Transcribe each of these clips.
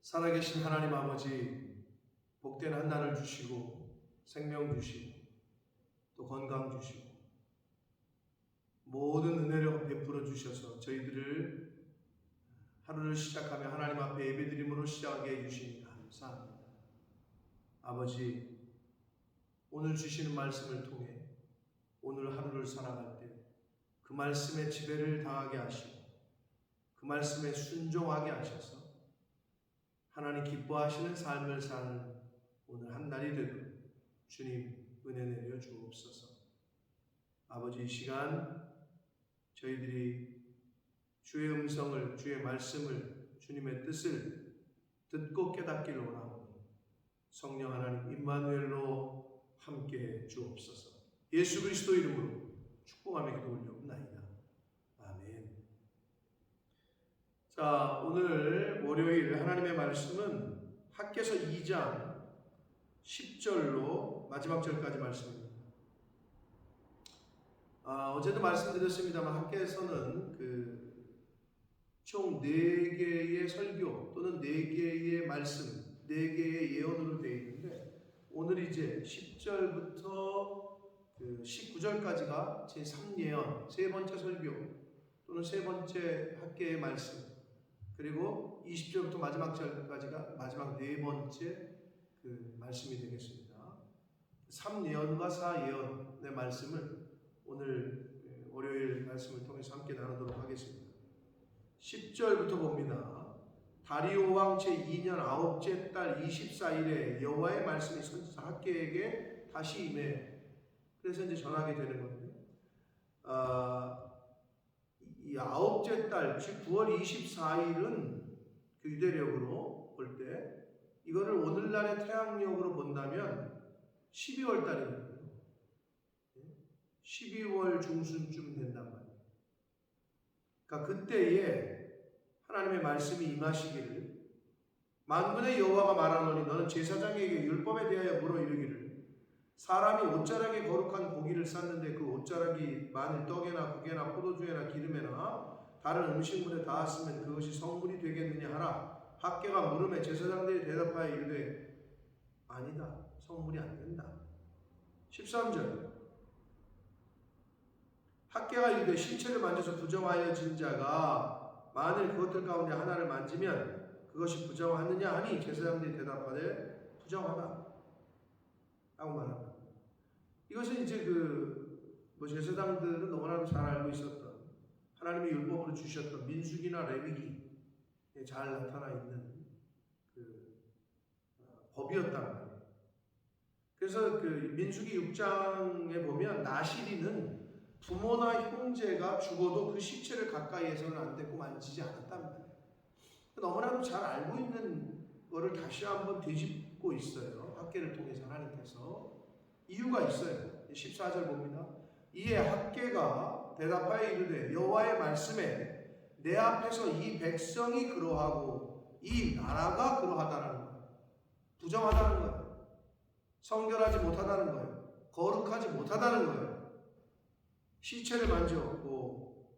살아계신 하나님 아버지, 복된 한 날을 주시고 생명 주시고 또 건강 주시고 모든 은혜를 베풀어 주셔서 저희들을 하루를 시작하며 하나님 앞에 예배드림으로 시작하게 해주시니 감사합니다. 아버지, 오늘 주시는 말씀을 통해 오늘 하루를 살아갈 때 그 말씀에 지배를 당하게 하시고 그 말씀에 순종하게 하셔서 하나님 기뻐하시는 삶을 사는 오늘 한 날이 되도록 주님 은혜 내려 주옵소서. 아버지, 이 시간 저희들이 주의 음성을, 주의 말씀을, 주님의 뜻을 듣고 깨닫기를 원하오니 성령 하나님 임마누엘로 함께해 주옵소서. 예수 그리스도 이름으로 축복하며 기도 올려옵나이다. 아멘. 자, 오늘 월요일 하나님의 말씀은 학개서 2장 10절로 마지막 절까지 말씀입니다. 어제도 말씀드렸습니다만 학개서는 총 4개의 설교 또는 4개의 말씀, 4개의 예언으로 되어 있는데 오늘 이제 10절부터 19절까지가 제3예언, 세 번째 설교 또는 세 번째 학개의 말씀, 그리고 20절부터 마지막 절까지가 마지막 네 번째 말씀이 되겠습니다. 3예언과 4예언의 말씀을 오늘 월요일 말씀을 통해서 함께 나누도록 하겠습니다. 10절부터 봅니다. 다리오 왕 제2년 9째 달 24일에 여호와의 말씀이 선지자 학개에게 다시 임해. 그래서 이제 전하게 되는 건데, 이 9째 달, 즉 9월 24일은 유대력으로 볼 때, 이거를 오늘날의 태양력으로 본다면 12월 달이거든요. 12월 중순쯤 된단 말이에요. 그러니까 그때에 하나님의 말씀이 임하시기를, 만군의 여호와가 말하노니 너는 제사장에게 율법에 대하여 물어 이르기를, 사람이 옷자락에 거룩한 고기를 쌌는데 그 옷자락이 만일 떡에나 국에나 포도주에나 기름에나 다른 음식물에 닿았으면 그것이 성물이 되겠느냐 하라. 학개가 물음에 제사장들이 대답하여 이르되 아니다, 성물이 안 된다. 13절 학개가 이르되 신체를 만져서 부정하여진 자가 만일 그것들 가운데 하나를 만지면 그것이 부정하느냐 하니 제사장들이 대답하되 부정하다 라고 말합니다. 이것은 이제 제사장들은 너무나도 잘 알고 있었던 하나님의 율법으로 주셨던 민수기나 레위기에 잘 나타나 있는 법이었단 말이에요. 그래서 민수기 6장에 보면 나시리는 부모나 형제가 죽어도 그 시체를 가까이에서는 안 되고 만지지 않았단 말이에요. 너무나도 잘 알고 있는 거를 다시 한번 되짚고 있어요. 학개를 통해서 하나님께서. 이유가 있어요. 14절 봅니다. 이에 학개가 대답하여 이르되 여호와의 말씀에 내 앞에서 이 백성이 그러하고 이 나라가 그러하다는 거예요. 부정하다는 거예요. 성결하지 못하다는 거예요. 거룩하지 못하다는 거예요. 시체를 만졌고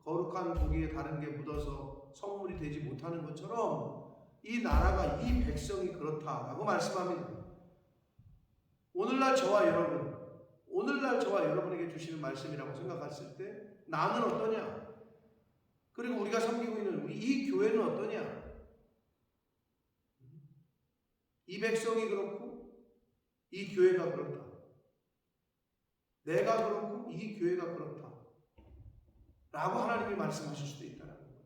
거룩한 고기에 다른 게 묻어서 성물이 되지 못하는 것처럼 이 나라가, 이 백성이 그렇다라고 말씀합니다. 오늘날 저와 여러분에게 주시는 말씀이라고 생각했을 때 나는 어떠냐? 그리고 우리가 섬기고 있는 이 교회는 어떠냐? 이 백성이 그렇고 이 교회가 그렇다. 내가 그렇고 이 교회가 그렇다. 라고 하나님이 말씀하실 수도 있다는 거예요.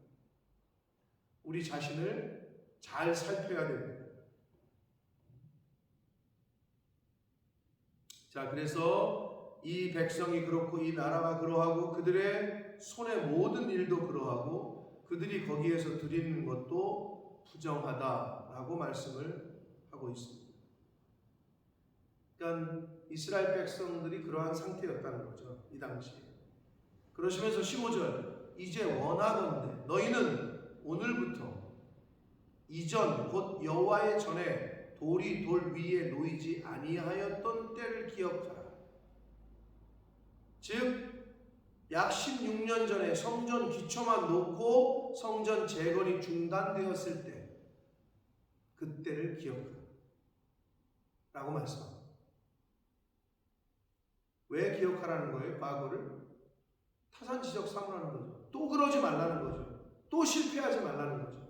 우리 자신을 잘 살펴야 됩니다. 자, 그래서 이 백성이 그렇고 이 나라가 그러하고 그들의 손의 모든 일도 그러하고 그들이 거기에서 드리는 것도 부정하다라고 말씀을 하고 있습니다. 그러니까 이스라엘 백성들이 그러한 상태였다는 거죠. 이 당시에. 그러시면서 15절 이제 원하건대 너희는 오늘부터 이전 곧 여호와의 전에 돌이 돌 위에 놓이지 아니하였던 때를 기억하라. 즉 약 16년 전에 성전 기초만 놓고 성전 재건이 중단되었을 때 그때를 기억하라 라고 말씀합니다. 왜 기억하라는 거예요? 과거를 타산지적 삼으라는 거죠. 또 그러지 말라는 거죠. 또 실패하지 말라는 거죠.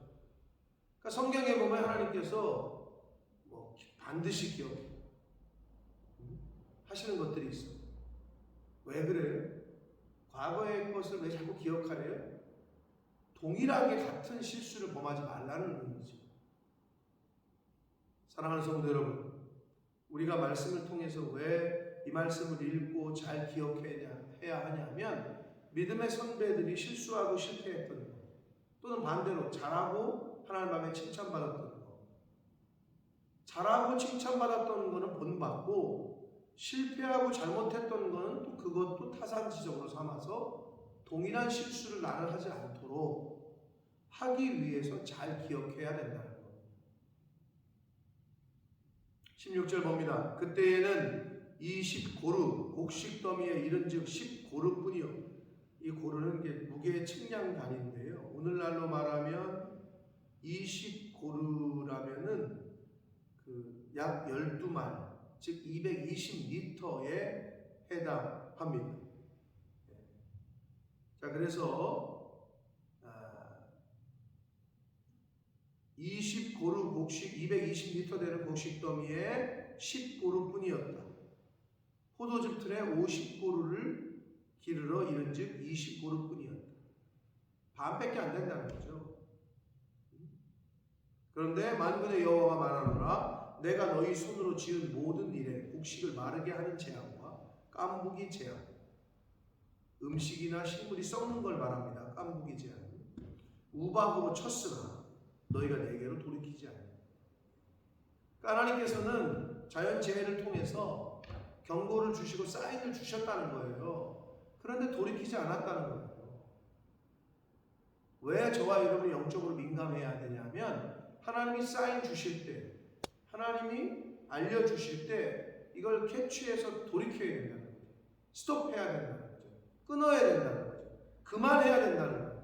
그러니까 성경에 보면 하나님께서 반드시 기억해 하시는 것들이 있어요. 왜 그래요? 과거의 것을 왜 자꾸 기억하래요? 동일하게 같은 실수를 범하지 말라는 의미죠. 사랑하는 성도 여러분, 우리가 말씀을 통해서 왜 이 말씀을 읽고 잘 기억해야 하냐면 믿음의 선배들이 실수하고 실패했던 것, 또는 반대로 잘하고 하나님 앞에 칭찬받았던 것, 잘하고 칭찬받았던 것은 본받고 실패하고 잘못했던 것은 또 그것도 타산지적으로 삼아서 동일한 실수를 나는 하지 않도록 하기 위해서 잘 기억해야 된다는 것. 16절 봅니다. 그때에는 20고루 곡식 더미에 이른즉 10고루뿐이요. 이 고루는 게 무게의 측량단인데요. 오늘날로 말하면 20고루라면은 약 12말, 즉 220리터에 해당합니다. 자, 그래서 20고루 곡식, 220리터 되는 곡식 더미에 10고루뿐이었다. 포도즙 틀에 50고루를 기르러 이른즉 20고루뿐이었다. 반밖에 안 된다는 거죠. 그런데 만군의 여호와가 말하노라, 내가 너희 손으로 지은 모든 일에 곡식을 마르게 하는 재앙과 깐부기 재앙, 음식이나 식물이 썩는 걸 말합니다. 깐부기 재앙, 우박으로 쳤으나 너희가 내게로 돌이키지 않는다. 그러니까 하나님께서는 자연재해를 통해서 경고를 주시고 사인을 주셨다는 거예요. 그런데 돌이키지 않았다는 거예요. 왜 저와 여러분이 영적으로 민감해야 되냐면 하나님이 사인 주실 때, 하나님이 알려주실 때 이걸 캐치해서 돌이켜야 된다는 거죠. 스톱해야 된다는 거죠. 끊어야 된다는 거죠. 그만해야 된다는 거죠.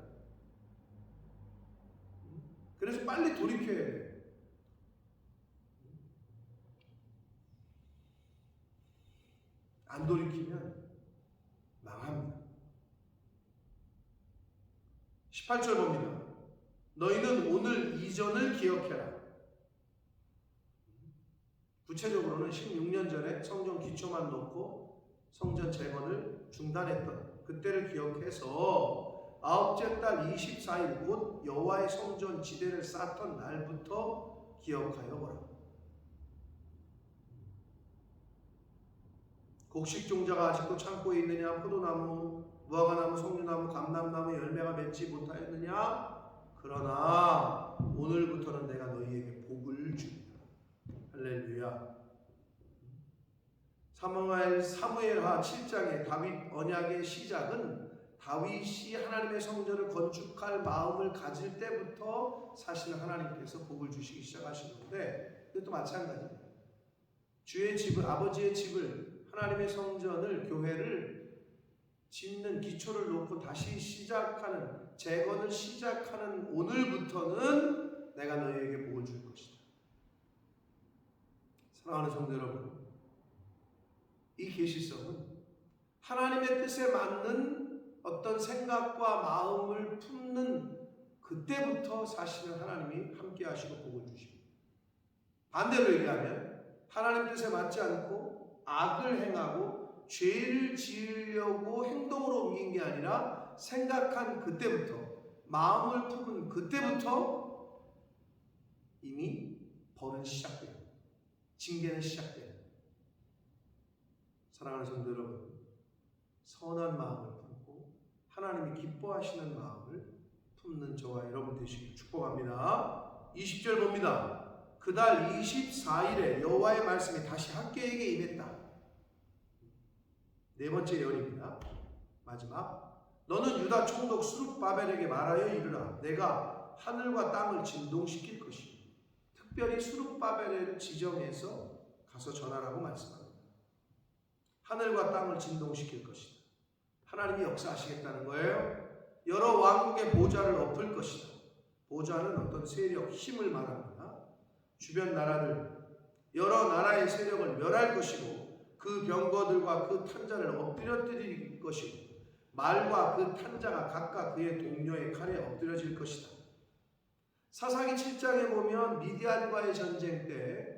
그래서 빨리 돌이켜야 돼요. 안 돌이키면 망합니다. 18절 봅니다. 너희는 오늘 이전을 기억해라. 구체적으로는 16년 전에 성전 기초만 놓고 성전 재건을 중단했던 그때를 기억해서 아홉째 달 24일 곧 여호와의 성전 지대를 쌓던 날부터 기억하여 보라. 곡식 종자가 아직도 창고에 있느냐? 포도나무, 무화과나무, 석류나무, 감람나무 열매가 맺지 못하였느냐? 그러나 오늘부터는 내가 너희에게 복을 주리라. 할렐루야. 사무엘하 7장의 다윗 언약의 시작은 다윗이 하나님의 성전을 건축할 마음을 가질 때부터 사실 하나님께서 복을 주시기 시작하시는데, 이것도 마찬가지입니다. 주의 집을, 아버지의 집을, 하나님의 성전을, 교회를 짓는 기초를 놓고 다시 시작하는, 재건을 시작하는 오늘부터는 내가 너희에게 복을 줄 것이다. 사랑하는 성도 여러분, 이 계시성은 하나님의 뜻에 맞는 어떤 생각과 마음을 품는 그때부터 사실은 하나님이 함께 하시고 복을 주십니다. 반대로 얘기하면 하나님 뜻에 맞지 않고 악을 행하고 죄를 지으려고 행동으로 옮긴 게 아니라 생각한 그때부터, 마음을 품은 그때부터 이미 벌은 시작돼요. 징계는 시작돼요. 사랑하는 성도 여러분, 선한 마음을 품고 하나님이 기뻐하시는 마음을 품는 저와 여러분 되시길 축복합니다. 20절 봅니다. 그달 24일에 여호와의 말씀이 다시 학개에게 임했다. 네 번째 예언입니다. 마지막. 너는 유다 총독 스룹바벨에게 말하여 이르라. 내가 하늘과 땅을 진동시킬 것이요. 특별히 스룹바벨을 지정해서 가서 전하라고 말씀합니다. 하늘과 땅을 진동시킬 것이다. 하나님이 역사하시겠다는 거예요. 여러 왕국의 보좌를 엎을 것이다. 보좌는 어떤 세력, 힘을 말합니다. 주변 나라들 여러 나라의 세력을 멸할 것이고 그 병거들과 그 탄자를 엎드려뜨릴 것이고 말과 그 탄자가 각각 그의 동료의 칼에 엎드려질 것이다. 사사기 7장에 보면 미디안과의 전쟁 때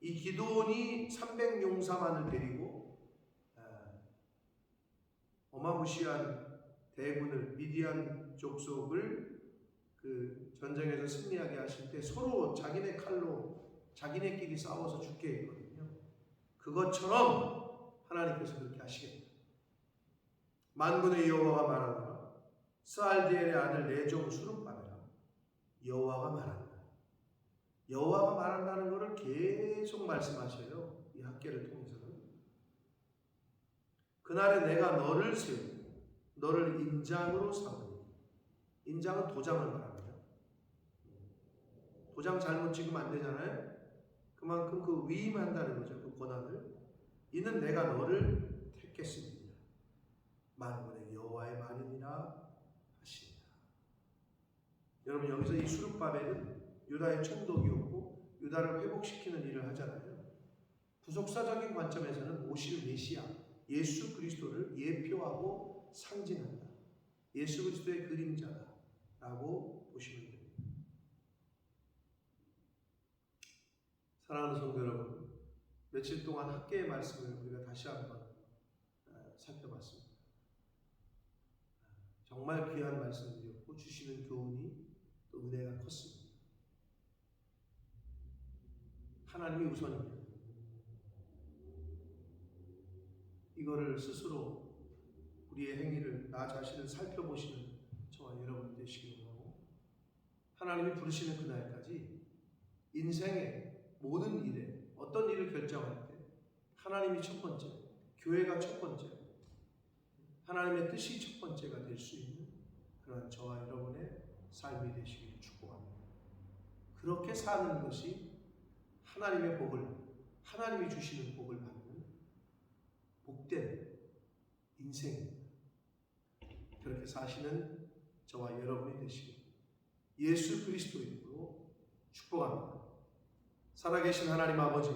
이 기드온이 300용사만을 데리고 어마무시한 대군을 미디안 족속을 그 전쟁에서 승리하게 하실 때 서로 자기네 칼로 자기네끼리 싸워서 죽게 했거든요. 그것처럼 하나님께서 그렇게 하시겠다. 만군의 여호와가 말하노라. 스알디엘의 아들 내 종 수룹바벨아, 여호와가 말한다. 여호와가 말한다는 것을 계속 말씀하셔요. 이 학계를 통해서는. 그날에 내가 너를 세우고 너를 인장으로 삼으니. 인장은 도장을 말합니다. 도장 잘못 찍으면 안 되잖아요. 그만큼 그 위임한다는 거죠. 그 권한을. 이는 내가 너를 택했습니다. 만군의 여호와의 말이니라 하시니라. 여러분, 여기서 이 수룹바벨은 유다의 총독이었고 유다를 회복시키는 일을 하잖아요. 구속사적인 관점에서는 오실 메시아 예수 그리스도를 예표하고 상징한다. 예수 그리스도의 그림자다라고 보시면 됩니다. 사랑하는 성도 여러분, 며칠 동안 학계의 말씀을 우리가 다시 한번 살펴봤습니다. 정말 귀한 말씀이었고 주시는 교훈이 또 은혜가 컸습니다. 하나님이 우선입니다. 이거를 스스로 우리의 행위를 나 자신을 살펴보시는 저와 여러분 되시기 원하고, 하나님이 부르시는 그날까지 인생의 모든 일에 어떤 일을 결정할 때 하나님이 첫 번째, 교회가 첫 번째, 하나님의 뜻이 첫 번째가 될 수 있는 그런 저와 여러분의 삶이 되시기를 축복합니다. 그렇게 사는 것이 하나님의 복을, 하나님이 주시는 복을 받는 복된 인생입니다. 그렇게 사시는 저와 여러분이 되시길 예수 그리스도 이름으로 축복합니다. 살아계신 하나님 아버지,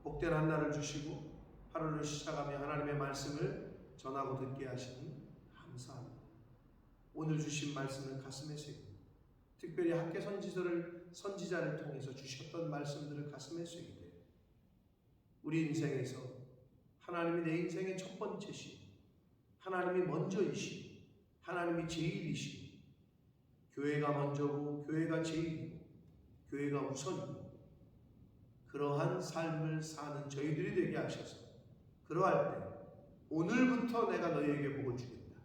복된 한날을 주시고 하루를 시작하며 하나님의 말씀을 전하고 듣게 하시니 감사합니다. 오늘 주신 말씀을 가슴에 새기고, 특별히 학계 선지자를 통해서 주셨던 말씀들을 가슴에 새기되, 우리 인생에서 하나님이 내 인생의 첫 번째시, 하나님이 먼저이시, 하나님이 제일이시, 교회가 먼저고 교회가 제일이고 교회가 우선이고, 그러한 삶을 사는 저희들이 되게 하셔서 그러할 때 오늘부터 내가 너희에게 복을 주겠다.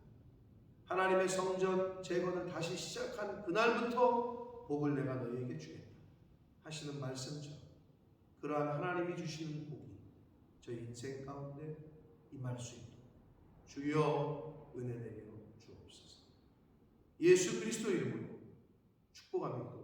하나님의 성전 재건을 다시 시작한 그날부터 복을 내가 너희에게 주겠다 하시는 말씀처럼, 그러한 하나님이 주시는 복이 저희 인생 가운데 임할 수 있도록 주여 은혜 내려 주옵소서. 예수 그리스도 이름으로 축복합니다.